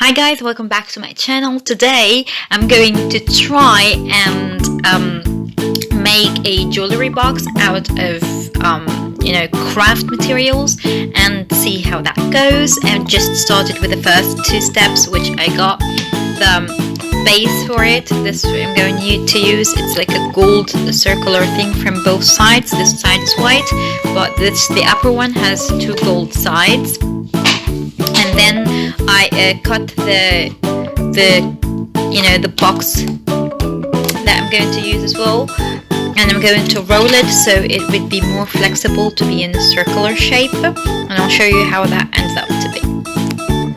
Hi guys, welcome back to my channel. Today I'm going to try and make a jewelry box out of craft materials and see how that goes. And just started with the first two steps, which I got the base for it. This I'm going to use. It's like a gold circular thing from both sides. This side is white, but the upper one has two gold sides. And then I cut the box that I'm going to use as well, and I'm going to roll it so it would be more flexible to be in a circular shape, and I'll show you how that ends up to be.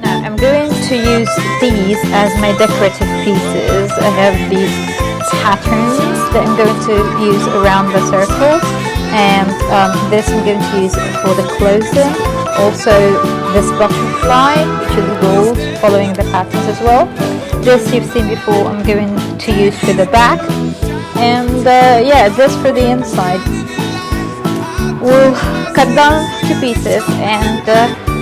Now I'm going to use these as my decorative pieces. I have these patterns that I'm going to use around the circles, and this I'm going to use for the closing. Also this butterfly, which is gold, following the patterns as well. This you've seen before, I'm going to use for the back. And yeah, this for the inside. We'll cut down to pieces and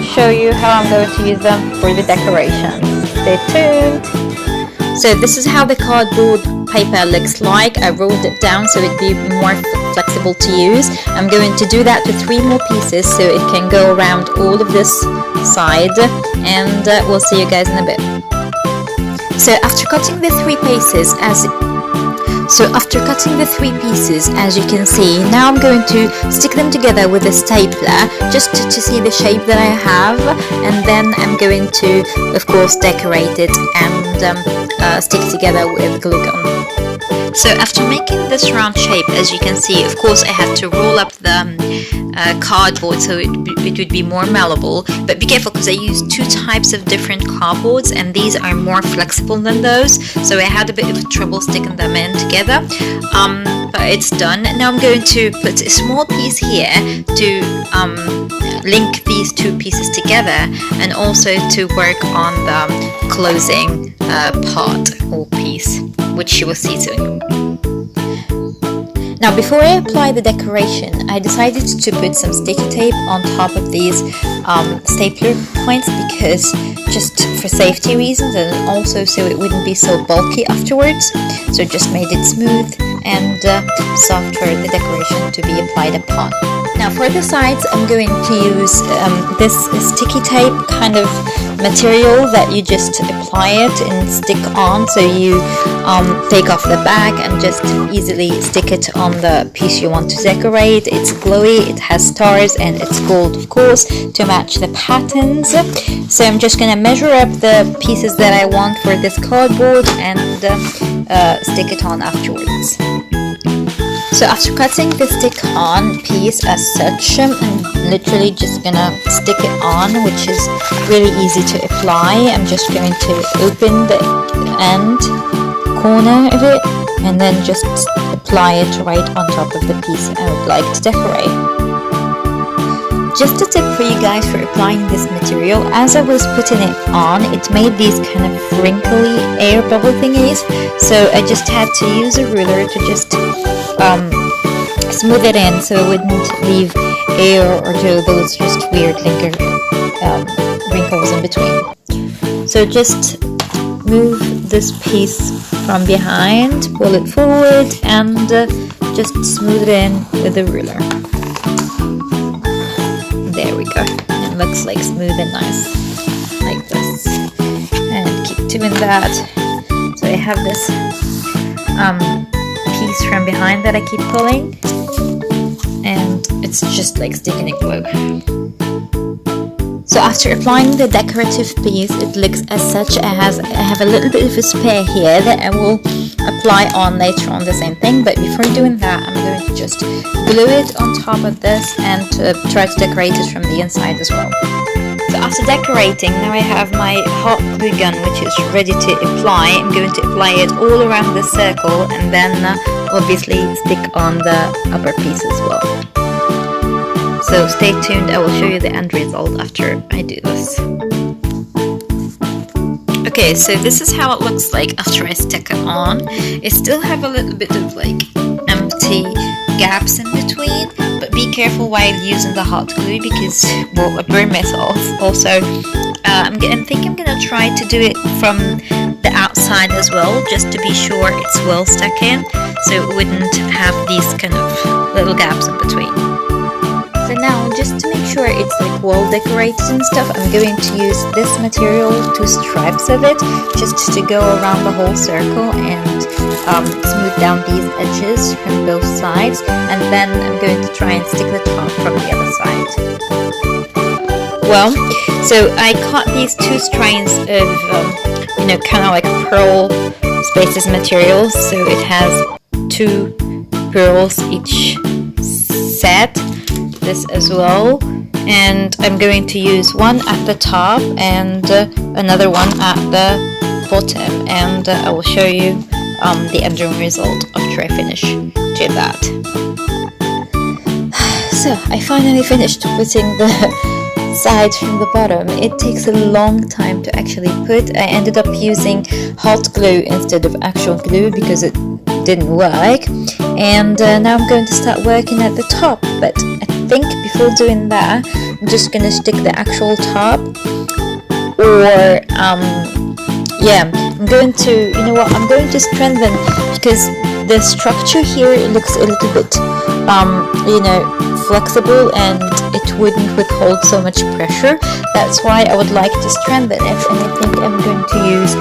show you how I'm going to use them for the decorations. Stay tuned. So this is how the cardboard paper looks like. I rolled it down so it'd be more flexible to use. I'm going to do that to 3 more pieces so it can go around all of this side, and we'll see you guys in a bit. So after cutting the 3 pieces, as you can see, now I'm going to stick them together with a stapler just to see the shape that I have, and then I'm going to, of course, decorate it and stick together with glue gun. So after making this round shape, as you can see, of course I had to roll up the cardboard so it would be more malleable, but be careful because I used 2 types of different cardboards and these are more flexible than those, so I had a bit of trouble sticking them in together, but it's done. Now I'm going to put a small piece here to link these 2 pieces together, and also to work on the closing part or piece, which you will see soon. Now before I apply the decoration, I decided to put some sticky tape on top of these stapler points, because just for safety reasons and also so it wouldn't be so bulky afterwards. So just made it smooth and soft for the decoration to be applied upon. Now for the sides, I'm going to use this sticky tape kind of material that you just apply it and stick on, so you take off the bag and just easily stick it on the piece you want to decorate. It's glowy, it has stars, and it's gold, of course, to match the patterns. So I'm just going to measure up the pieces that I want for this cardboard and stick it on afterwards. So after cutting the stick-on piece as such, I'm literally just gonna stick it on, which is really easy to apply. I'm just going to open the end corner of it and then just apply it right on top of the piece I would like to decorate. Just a tip for you guys for applying this material, as I was putting it on, it made these kind of wrinkly air bubble thingies, so I just had to use a ruler to just smooth it in so it wouldn't leave air or do those just weird wrinkles in between. So just move this piece from behind, pull it forward, and just smooth it in with a ruler. There we go. It looks like smooth and nice, like this. And keep doing that. So I have this piece from behind that I keep pulling, and it's just like sticking a glue. So after applying the decorative piece, it looks as such. I have a little bit of a spare here that I will apply on later on the same thing, but before doing that I'm going to just glue it on top of this and try to decorate it from the inside as well. So after decorating, now I have my hot glue gun, which is ready to apply. I'm going to apply it all around the circle and then obviously stick on the upper piece as well. So stay tuned, I will show you the end result after I do this. Okay, so this is how it looks like after I stick it on. I still have a little bit of like empty gaps in between, but be careful while using the hot glue because, well, I burned myself. Also, I think I'm gonna try to do it from the outside as well, just to be sure it's well stuck in, so it wouldn't have these kind of little gaps in between. So now, just to make sure it's like well decorated and stuff, I'm going to use this material, 2 stripes of it, just to go around the whole circle and smooth down these edges from both sides, and then I'm going to try and stick the top from the other side. Well, so I cut these 2 strands of, kind of like pearl spaces materials, so it has 2 pearls each set. This as well, and I'm going to use one at the top and another one at the bottom, and I will show you the end result after I finish doing that. So I finally finished putting the sides from the bottom. It takes a long time to actually put. I ended up using hot glue instead of actual glue because it didn't work, and now I'm going to start working at the top, but I think before doing that I'm just gonna stick the actual top, or I'm going to, I'm going to strengthen, because the structure here looks a little bit flexible and it wouldn't withhold so much pressure. That's why I would like to strengthen it, and I think I'm going to use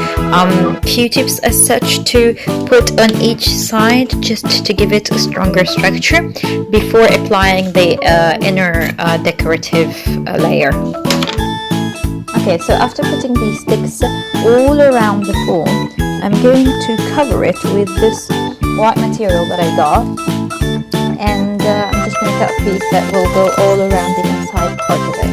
Q-tips as such to put on each side, just to give it a stronger structure before applying the inner decorative layer. Okay, so after putting these sticks all around the form, I'm going to cover it with this white material that I got, and I'm just going to cut a piece that will go all around the inside part of it.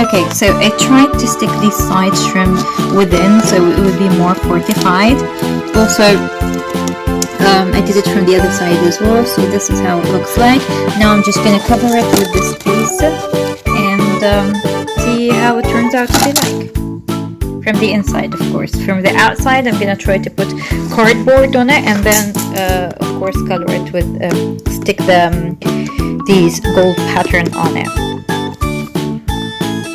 Okay, so I tried to stick these sides from within so it would be more fortified. Also, I did it from the other side as well, so this is how it looks like. Now I'm just going to cover it with this piece and see how it turns out to be like. From the inside, of course. From the outside, I'm going to try to put cardboard on it, and then, of course, color it with, stick these gold pattern on it.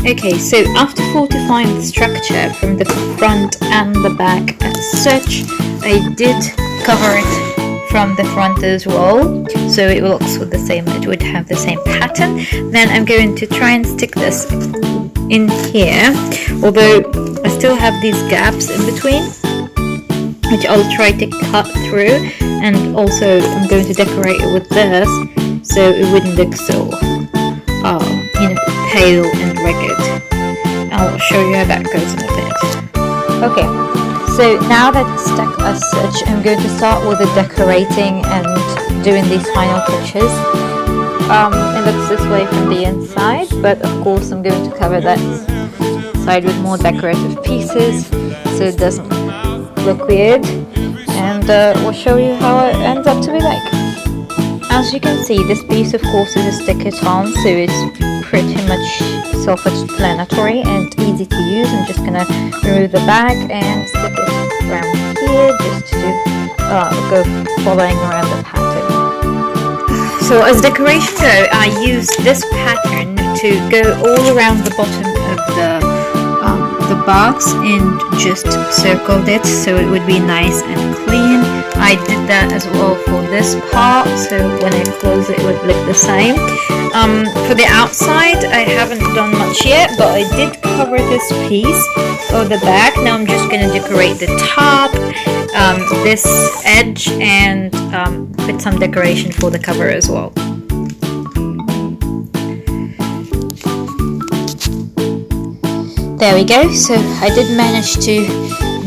Okay, so after fortifying the structure from the front and the back as such, I did cover it from the front as well, so it looks with the same, it would have the same pattern. Then I'm going to try and stick this in here, although I still have these gaps in between, which I'll try to cut through, and also I'm going to decorate it with this so it wouldn't look so pale and rugged. I'll show you how that goes in a bit. Okay, so now that it's stuck as such, I'm going to start with the decorating and doing these final touches. It looks this way from the inside, but of course I'm going to cover that side with more decorative pieces so it doesn't look weird, and we'll show you how it ends up to be like. As you can see, this piece of course is a stick-it-on, so it's pretty much self-explanatory and easy to use. I'm just gonna remove the back and stick it around here just to go following around the pattern. So as decoration though, I used this pattern to go all around the bottom of the box and just circled it so it would be nice and clean. I did that as well for this part, so when I close it would look the same. For the outside I haven't done much yet, but I did cover this piece of the back. Now I'm just going to decorate the top, this edge, and put some decoration for the cover as well. There we go, so I did manage to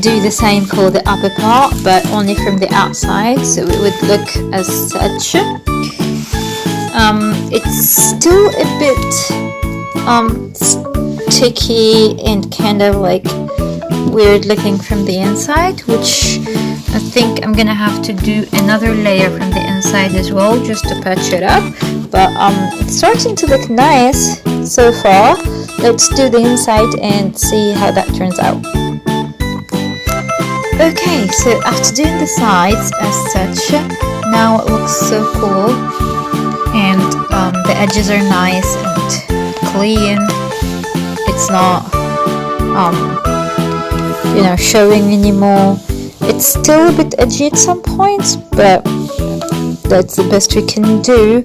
do the same for the upper part, but only from the outside, so it would look as such. It's still a bit sticky and kind of like weird looking from the inside, which I think I'm gonna have to do another layer from the inside as well just to patch it up, but it's starting to look nice so far. Let's do the inside and see how that turns out. Okay, so after doing the sides as such, now it looks so cool, and the edges are nice and clean. It's not you know, showing anymore. It's still a bit edgy at some points, but that's the best we can do.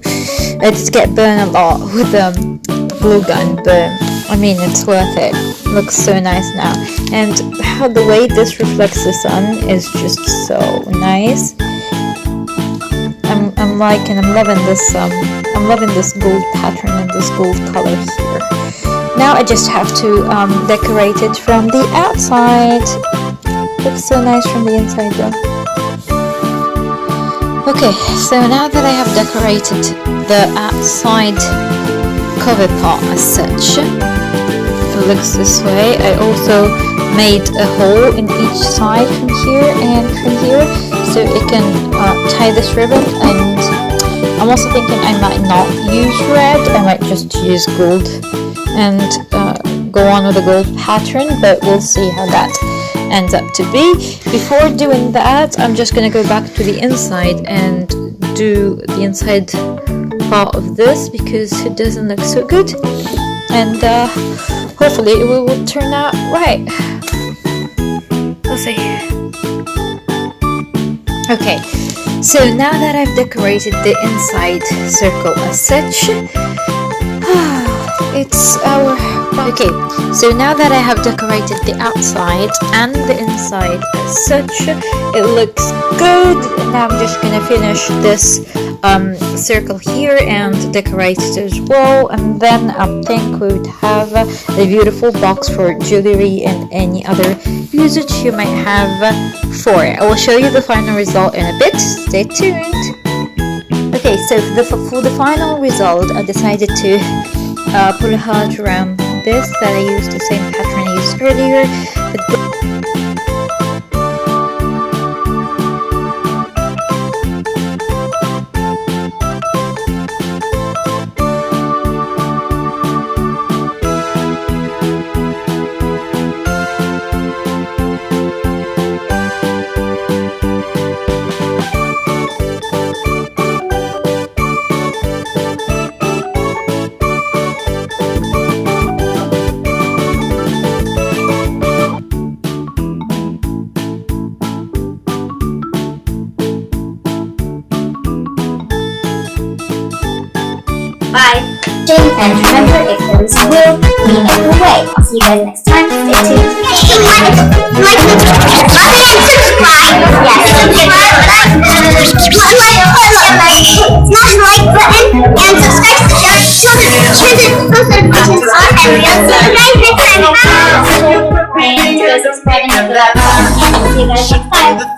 I did get burned a lot with the glue gun, but I mean, it's worth it. Looks so nice now, and how the way this reflects the sun is just so nice. I'm loving this. I'm loving this gold pattern and this gold color here. Now I just have to decorate it from the outside. Looks so nice from the inside though. Okay, so now that I have decorated the outside cover part as such, it looks this way. I also made a hole in each side from here and from here, so it can tie this ribbon. And I'm also thinking I might not use red, I might just use gold and go on with the gold pattern, but we'll see how that ends up to be. Before doing that, I'm just gonna go back to the inside and do the inside part of this because it doesn't look so good, and hopefully it will turn out right. We'll see. Okay, so now that I've decorated the inside circle as such, it's our... Okay, so now that I have decorated the outside and the inside as such, it looks good. Now I'm just gonna finish this circle here and decorate it as well, and then I think we would have a beautiful box for jewelry and any other usage you might have for it. I will show you the final result in a bit. Stay tuned. Okay, so for the final result, I decided to put a heart around this, that I used the same pattern I used earlier, but bye. And remember, if there is a will, we make a way. I'll see you guys next time. Stay tuned. Like and subscribe. Smash the like button and subscribe to the channel so that post notifications on, and we'll see you guys next time. Bye. And subscribe and hit the bell. See you guys next time.